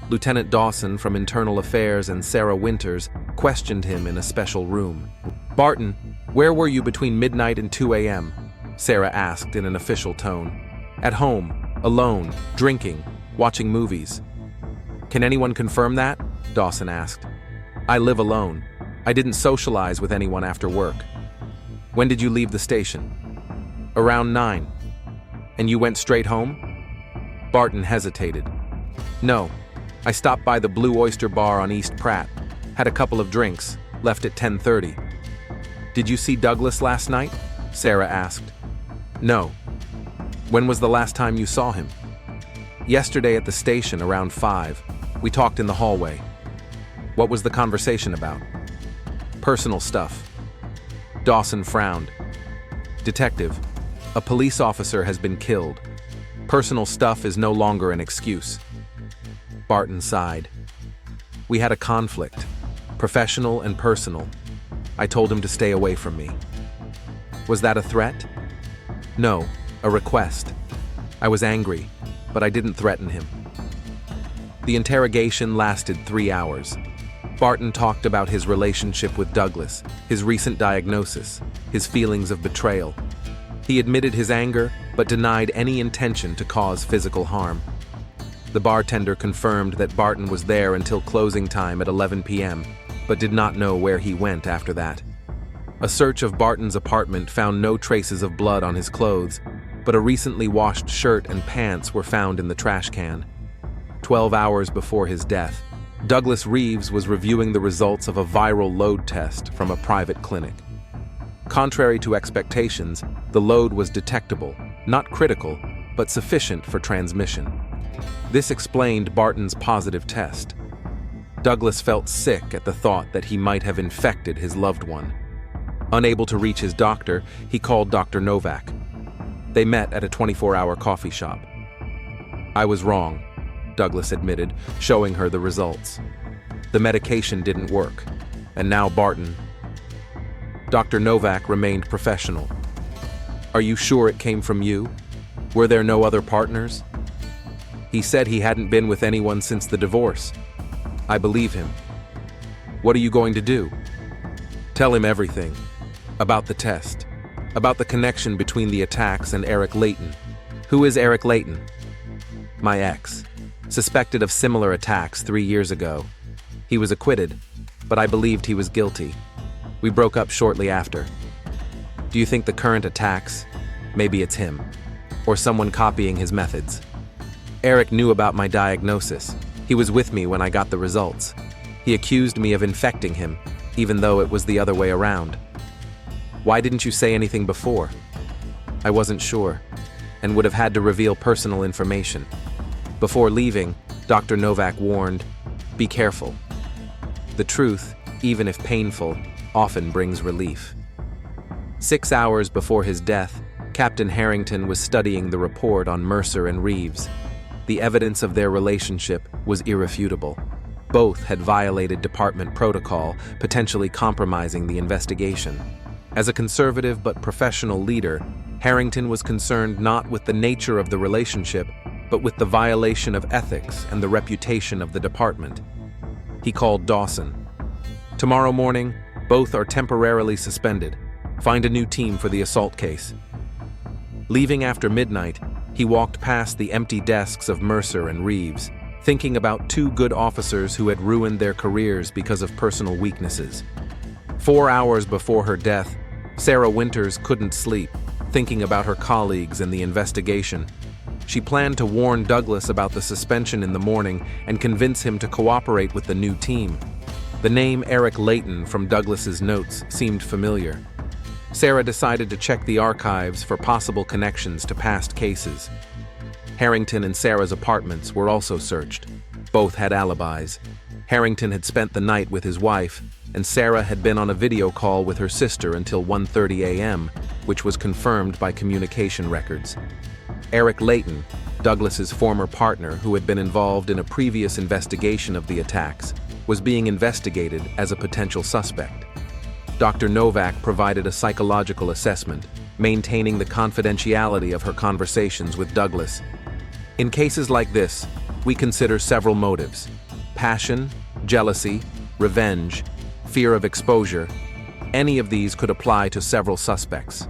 Lieutenant Dawson from Internal Affairs and Sarah Winters questioned him in a special room. "Barton, where were you between midnight and 2 a.m.?" Sarah asked in an official tone. "At home, alone, drinking, watching movies." "Can anyone confirm that?" Dawson asked. "I live alone. I didn't socialize with anyone after work." "When did you leave the station?" "Around 9. "And you went straight home?" Barton hesitated. "No. I stopped by the Blue Oyster Bar on East Pratt, had a couple of drinks, left at 10:30. "Did you see Douglas last night?" Sarah asked. "No." "When was the last time you saw him?" "Yesterday at the station around 5. We talked in the hallway." "What was the conversation about?" "Personal stuff." Dawson frowned. "Detective, a police officer has been killed. Personal stuff is no longer an excuse." Barton sighed. "We had a conflict, professional and personal. I told him to stay away from me." "Was that a threat?" "No, a request. I was angry, but I didn't threaten him." The interrogation lasted 3 hours. Barton talked about his relationship with Douglas, his recent diagnosis, his feelings of betrayal. He admitted his anger, but denied any intention to cause physical harm. The bartender confirmed that Barton was there until closing time at 11 p.m., but did not know where he went after that. A search of Barton's apartment found no traces of blood on his clothes, but a recently washed shirt and pants were found in the trash can. 12 hours before his death, Douglas Reeves was reviewing the results of a viral load test from a private clinic. Contrary to expectations, the load was detectable, not critical, but sufficient for transmission. This explained Barton's positive test. Douglas felt sick at the thought that he might have infected his loved one. Unable to reach his doctor, he called Dr. Novak. They met at a 24-hour coffee shop. "I was wrong," Douglas admitted, showing her the results. "The medication didn't work, and now Barton..." Dr. Novak remained professional. "Are you sure it came from you? Were there no other partners?" "He said he hadn't been with anyone since the divorce." "I believe him." "What are you going to do?" "Tell him everything. About the test. About the connection between the attacks and Eric Layton." "Who is Eric Layton?" "My ex. Suspected of similar attacks 3 years ago. He was acquitted, but I believed he was guilty. We broke up shortly after." "Do you think the current attacks, maybe it's him, or someone copying his methods?" "Eric knew about my diagnosis. He was with me when I got the results. He accused me of infecting him, even though it was the other way around." "Why didn't you say anything before?" "I wasn't sure, and would have had to reveal personal information." Before leaving, Dr. Novak warned, "Be careful. The truth, even if painful, often brings relief." 6 hours before his death, Captain Harrington was studying the report on Mercer and Reeves. The evidence of their relationship was irrefutable. Both had violated department protocol, potentially compromising the investigation. As a conservative but professional leader, Harrington was concerned not with the nature of the relationship, but with the violation of ethics and the reputation of the department. He called Dawson. "Tomorrow morning, both are temporarily suspended. Find a new team for the assault case." Leaving after midnight, he walked past the empty desks of Mercer and Reeves, thinking about 2 good officers who had ruined their careers because of personal weaknesses. 4 hours before her death, Sarah Winters couldn't sleep, thinking about her colleagues and the investigation. She planned to warn Douglas about the suspension in the morning and convince him to cooperate with the new team. The name Eric Layton from Douglas's notes seemed familiar. Sarah decided to check the archives for possible connections to past cases. Harrington and Sarah's apartments were also searched. Both had alibis. Harrington had spent the night with his wife, and Sarah had been on a video call with her sister until 1:30 a.m., which was confirmed by communication records. Eric Layton, Douglas's former partner who had been involved in a previous investigation of the attacks, was being investigated as a potential suspect. Dr. Novak provided a psychological assessment, maintaining the confidentiality of her conversations with Douglas. In cases like this, we consider several motives: passion, jealousy, revenge, fear of exposure. Any of these could apply to several suspects.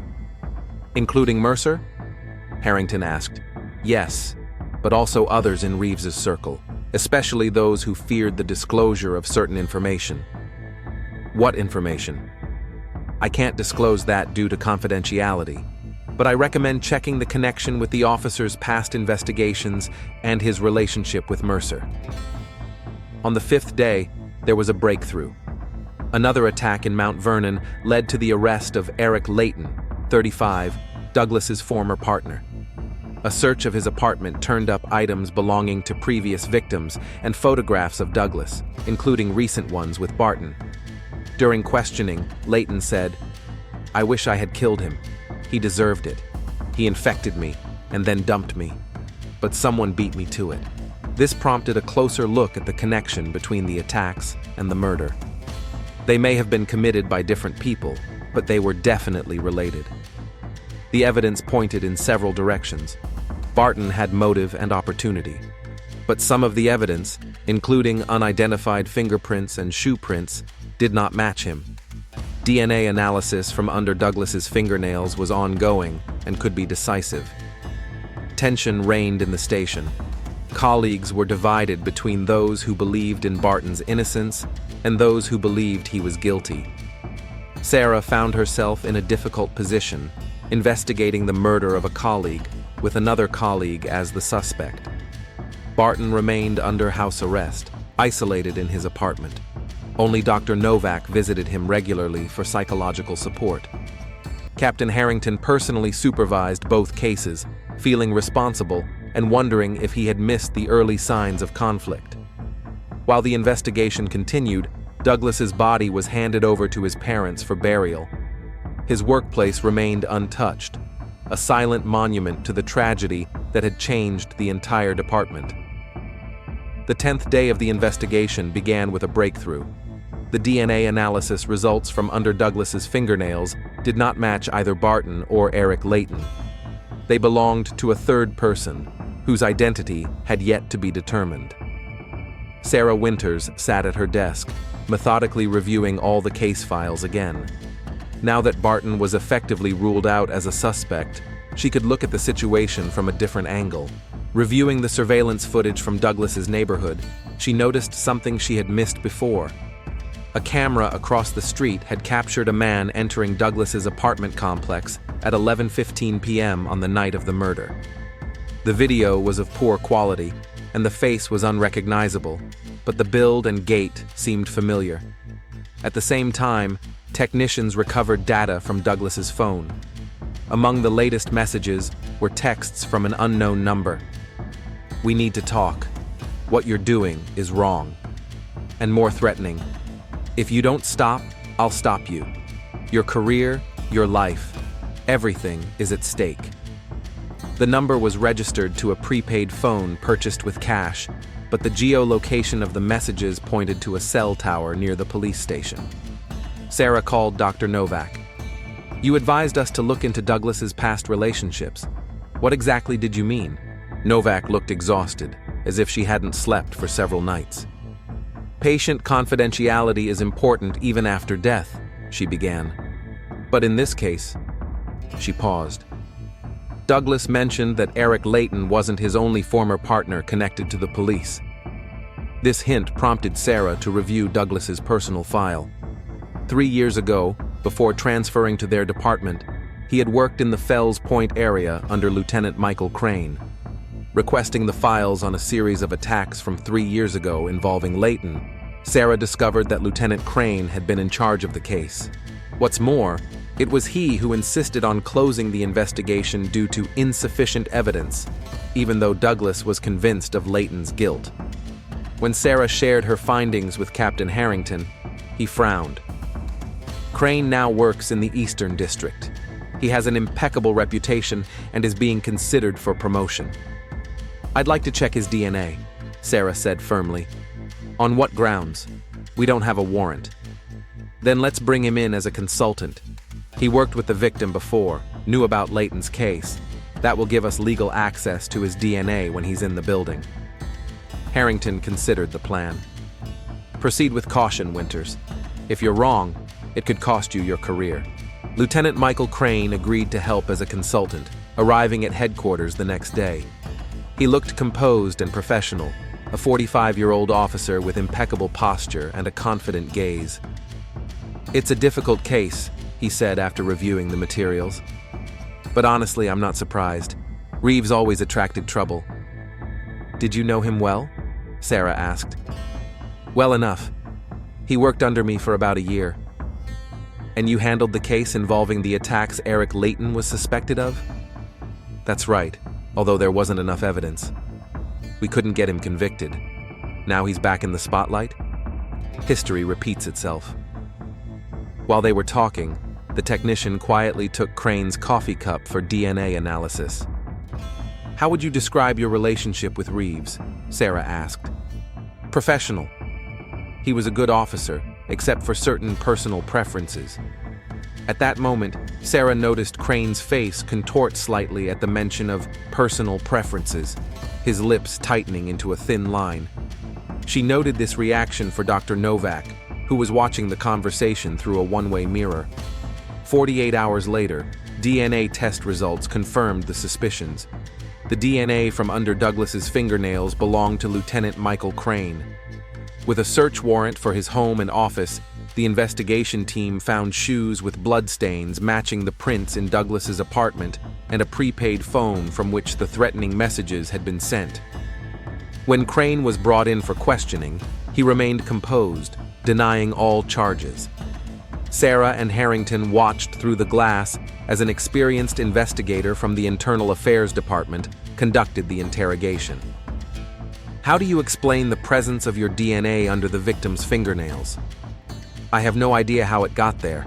Including Mercer? Harrington asked. Yes, but also others in Reeves's circle, especially those who feared the disclosure of certain information. What information? I can't disclose that due to confidentiality, but I recommend checking the connection with the officer's past investigations and his relationship with Mercer. On the 5th day, there was a breakthrough. Another attack in Mount Vernon led to the arrest of Eric Layton, 35, Douglas's former partner. A search of his apartment turned up items belonging to previous victims and photographs of Douglas, including recent ones with Barton. During questioning, Layton said, "I wish I had killed him. He deserved it. He infected me and then dumped me. But someone beat me to it." This prompted a closer look at the connection between the attacks and the murder. They may have been committed by different people, but they were definitely related. The evidence pointed in several directions. Barton had motive and opportunity. But some of the evidence, including unidentified fingerprints and shoe prints, did not match him. DNA analysis from under Douglas's fingernails was ongoing and could be decisive. Tension reigned in the station. Colleagues were divided between those who believed in Barton's innocence and those who believed he was guilty. Sarah found herself in a difficult position, investigating the murder of a colleague, with another colleague as the suspect. Barton remained under house arrest, isolated in his apartment. Only Dr. Novak visited him regularly for psychological support. Captain Harrington personally supervised both cases, feeling responsible and wondering if he had missed the early signs of conflict. While the investigation continued, Douglas's body was handed over to his parents for burial. His workplace remained untouched, a silent monument to the tragedy that had changed the entire department. The 10th day of the investigation began with a breakthrough. The DNA analysis results from under Douglas's fingernails did not match either Barton or Eric Layton. They belonged to a third person, whose identity had yet to be determined. Sarah Winters sat at her desk, methodically reviewing all the case files again. Now that Barton was effectively ruled out as a suspect, she could look at the situation from a different angle. Reviewing the surveillance footage from Douglas's neighborhood, she noticed something she had missed before. A camera across the street had captured a man entering Douglas's apartment complex at 11:15 p.m. on the night of the murder. The video was of poor quality, and the face was unrecognizable, but the build and gait seemed familiar. At the same time, technicians recovered data from Douglas's phone. Among the latest messages were texts from an unknown number. "We need to talk. What you're doing is wrong." And more threatening, "If you don't stop, I'll stop you. Your career, your life, everything is at stake." The number was registered to a prepaid phone purchased with cash, but the geolocation of the messages pointed to a cell tower near the police station. Sarah called Dr. Novak. "You advised us to look into Douglas's past relationships. What exactly did you mean?" Novak looked exhausted, as if she hadn't slept for several nights. "Patient confidentiality is important even after death," she began. "But in this case," she paused. Douglas mentioned that Eric Layton wasn't his only former partner connected to the police. This hint prompted Sarah to review Douglas's personal file. 3 years ago, before transferring to their department, he had worked in the Fells Point area under Lieutenant Michael Crane. Requesting the files on a series of attacks from 3 years ago involving Layton, Sarah discovered that Lieutenant Crane had been in charge of the case. What's more, it was he who insisted on closing the investigation due to insufficient evidence, even though Douglas was convinced of Layton's guilt. When Sarah shared her findings with Captain Harrington, he frowned. Crane now works in the Eastern District. He has an impeccable reputation and is being considered for promotion. "I'd like to check his DNA," Sarah said firmly. "On what grounds? We don't have a warrant." "Then let's bring him in as a consultant. He worked with the victim before, knew about Layton's case. That will give us legal access to his DNA when he's in the building." Harrington considered the plan. "Proceed with caution, Winters. If you're wrong, it could cost you your career." Lieutenant Michael Crane agreed to help as a consultant, arriving at headquarters the next day. He looked composed and professional, a 45-year-old officer with impeccable posture and a confident gaze. "It's a difficult case," he said after reviewing the materials. "But honestly, I'm not surprised. Reeves always attracted trouble." "Did you know him well?" Sarah asked. "Well enough. He worked under me for about a year." "And you handled the case involving the attacks Eric Layton was suspected of?" "That's right, although there wasn't enough evidence. We couldn't get him convicted. Now he's back in the spotlight? History repeats itself." While they were talking, the technician quietly took Crane's coffee cup for DNA analysis. "How would you describe your relationship with Reeves?" Sarah asked. "Professional. He was a good officer, except for certain personal preferences." At that moment, Sarah noticed Crane's face contort slightly at the mention of personal preferences, his lips tightening into a thin line. She noted this reaction for Dr. Novak, who was watching the conversation through a one-way mirror. 48 hours later, DNA test results confirmed the suspicions. The DNA from under Douglas's fingernails belonged to Lieutenant Michael Crane. With a search warrant for his home and office, the investigation team found shoes with bloodstains matching the prints in Douglas's apartment and a prepaid phone from which the threatening messages had been sent. When Crane was brought in for questioning, he remained composed, denying all charges. Sarah and Harrington watched through the glass as an experienced investigator from the Internal Affairs Department conducted the interrogation. "How do you explain the presence of your DNA under the victim's fingernails?" "I have no idea how it got there.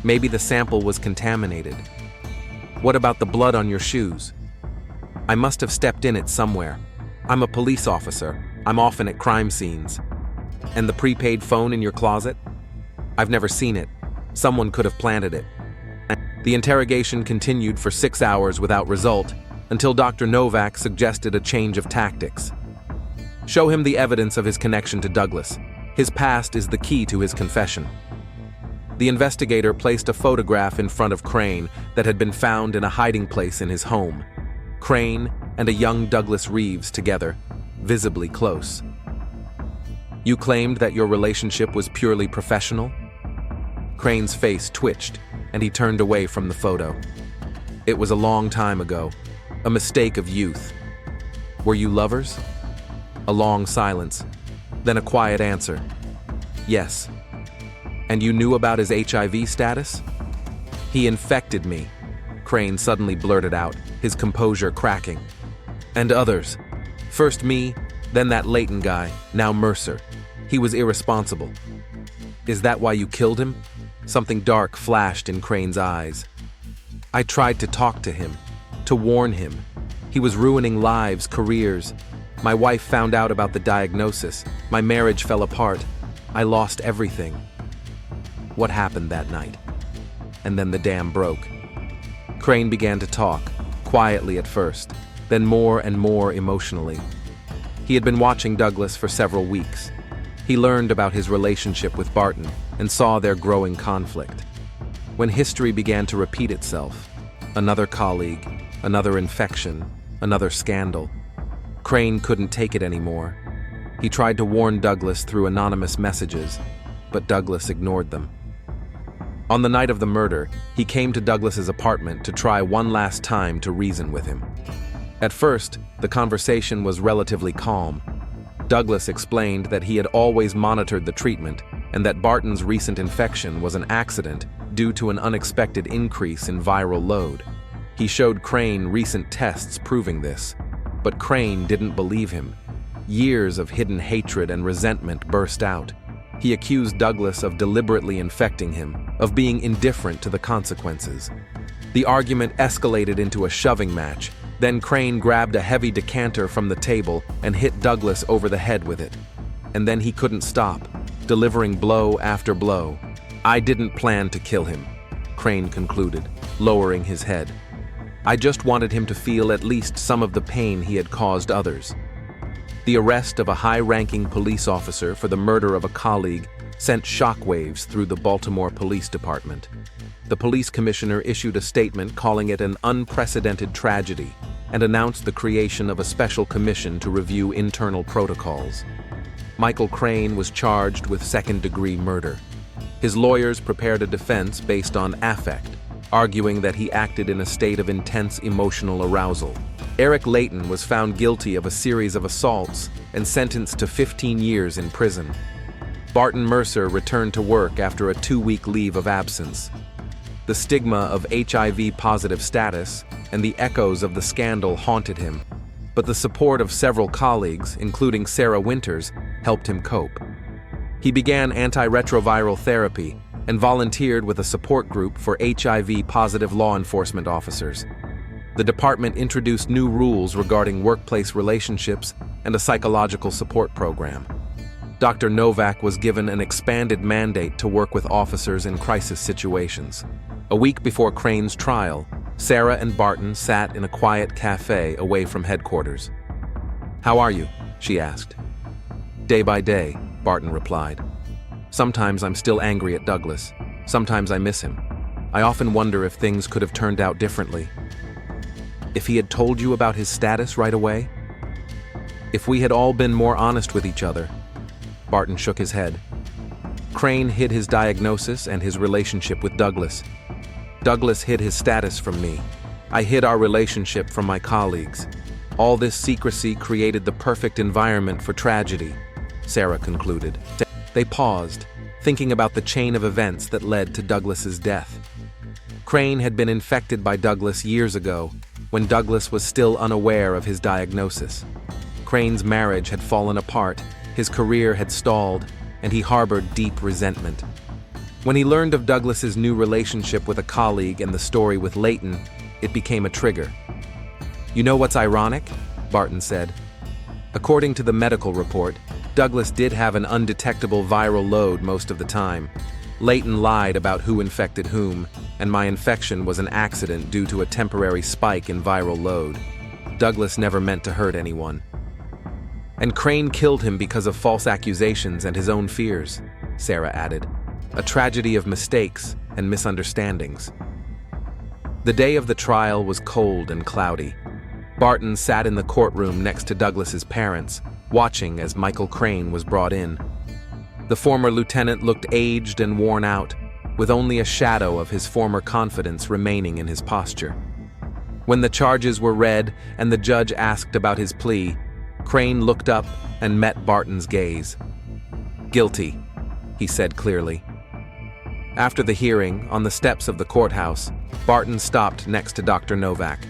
Maybe the sample was contaminated." "What about the blood on your shoes?" "I must have stepped in it somewhere. I'm a police officer. I'm often at crime scenes." "And the prepaid phone in your closet?" "I've never seen it. Someone could have planted it." The interrogation continued for 6 hours without result, until Dr. Novak suggested a change of tactics. "Show him the evidence of his connection to Douglas. His past is the key to his confession." The investigator placed a photograph in front of Crane that had been found in a hiding place in his home. Crane and a young Douglas Reeves together, visibly close. "You claimed that your relationship was purely professional?" Crane's face twitched, and he turned away from the photo. "It was a long time ago, a mistake of youth." "Were you lovers?" A long silence, then a quiet answer. "Yes." "And you knew about his HIV status?" "He infected me," Crane suddenly blurted out, his composure cracking. "And others. First me, then that Layton guy, now Mercer. He was irresponsible." "Is that why you killed him?" Something dark flashed in Crane's eyes. "I tried to talk to him, to warn him. He was ruining lives, careers. My wife found out about the diagnosis. My marriage fell apart. I lost everything." "What happened that night?" And then the dam broke. Crane began to talk, quietly at first, then more and more emotionally. He had been watching Douglas for several weeks. He learned about his relationship with Barton and saw their growing conflict. When history began to repeat itself, another colleague, another infection, another scandal, Crane couldn't take it anymore. He tried to warn Douglas through anonymous messages, but Douglas ignored them. On the night of the murder, he came to Douglas's apartment to try one last time to reason with him. At first, the conversation was relatively calm. Douglas explained that he had always monitored the treatment and that Barton's recent infection was an accident due to an unexpected increase in viral load. He showed Crane recent tests proving this, but Crane didn't believe him. Years of hidden hatred and resentment burst out. He accused Douglas of deliberately infecting him, of being indifferent to the consequences. The argument escalated into a shoving match. Then Crane grabbed a heavy decanter from the table and hit Douglas over the head with it. And then he couldn't stop, delivering blow after blow. "I didn't plan to kill him," Crane concluded, lowering his head. "I just wanted him to feel at least some of the pain he had caused others." The arrest of a high-ranking police officer for the murder of a colleague sent shockwaves through the Baltimore Police Department. The police commissioner issued a statement calling it an unprecedented tragedy and announced the creation of a special commission to review internal protocols. Michael Crane was charged with second-degree murder. His lawyers prepared a defense based on affect, arguing that he acted in a state of intense emotional arousal. Eric Layton was found guilty of a series of assaults and sentenced to 15 years in prison. Barton Murd3r returned to work after a 2-week leave of absence. The stigma of HIV-positive status and the echoes of the scandal haunted him, but the support of several colleagues, including Sarah Winters, helped him cope. He began antiretroviral therapy and volunteered with a support group for HIV-positive law enforcement officers. The department introduced new rules regarding workplace relationships and a psychological support program. Dr. Novak was given an expanded mandate to work with officers in crisis situations. A week before Crane's trial, Sarah and Barton sat in a quiet cafe away from headquarters. "How are you?" she asked. "Day by day," Barton replied. "Sometimes I'm still angry at Douglas. Sometimes I miss him. I often wonder if things could have turned out differently. If he had told you about his status right away? If we had all been more honest with each other?" Barton shook his head. Crane hid his diagnosis and his relationship with Douglas. Douglas hid his status from me. I hid our relationship from my colleagues. All this secrecy created the perfect environment for tragedy, Sarah concluded. They paused, thinking about the chain of events that led to Douglas's death. Crane had been infected by Douglas years ago, when Douglas was still unaware of his diagnosis. Crane's marriage had fallen apart, his career had stalled, and he harbored deep resentment. When he learned of Douglas's new relationship with a colleague and the story with Layton, it became a trigger. "You know what's ironic?" Barton said. "According to the medical report, Douglas did have an undetectable viral load most of the time. Layton lied about who infected whom, and my infection was an accident due to a temporary spike in viral load. Douglas never meant to hurt anyone. And Crane killed him because of false accusations and his own fears," Sarah added. "A tragedy of mistakes and misunderstandings." The day of the trial was cold and cloudy. Barton sat in the courtroom next to Douglas's parents, watching as Michael Crane was brought in. The former lieutenant looked aged and worn out, with only a shadow of his former confidence remaining in his posture. When the charges were read and the judge asked about his plea, Crane looked up and met Barton's gaze. "Guilty," he said clearly. After the hearing, on the steps of the courthouse, Barton stopped next to Dr. Novak.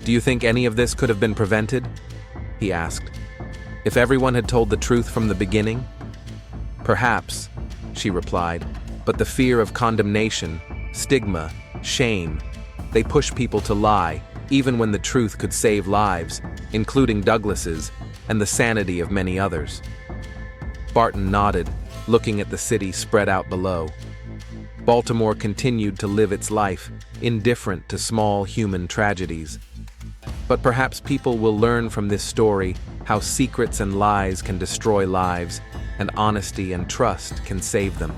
"Do you think any of this could have been prevented?" he asked. "If everyone had told the truth from the beginning?" "Perhaps," she replied, "but the fear of condemnation, stigma, shame, they push people to lie, even when the truth could save lives, including Douglas's, and the sanity of many others." Barton nodded, looking at the city spread out below. Baltimore continued to live its life, indifferent to small human tragedies. But perhaps people will learn from this story how secrets and lies can destroy lives, and honesty and trust can save them.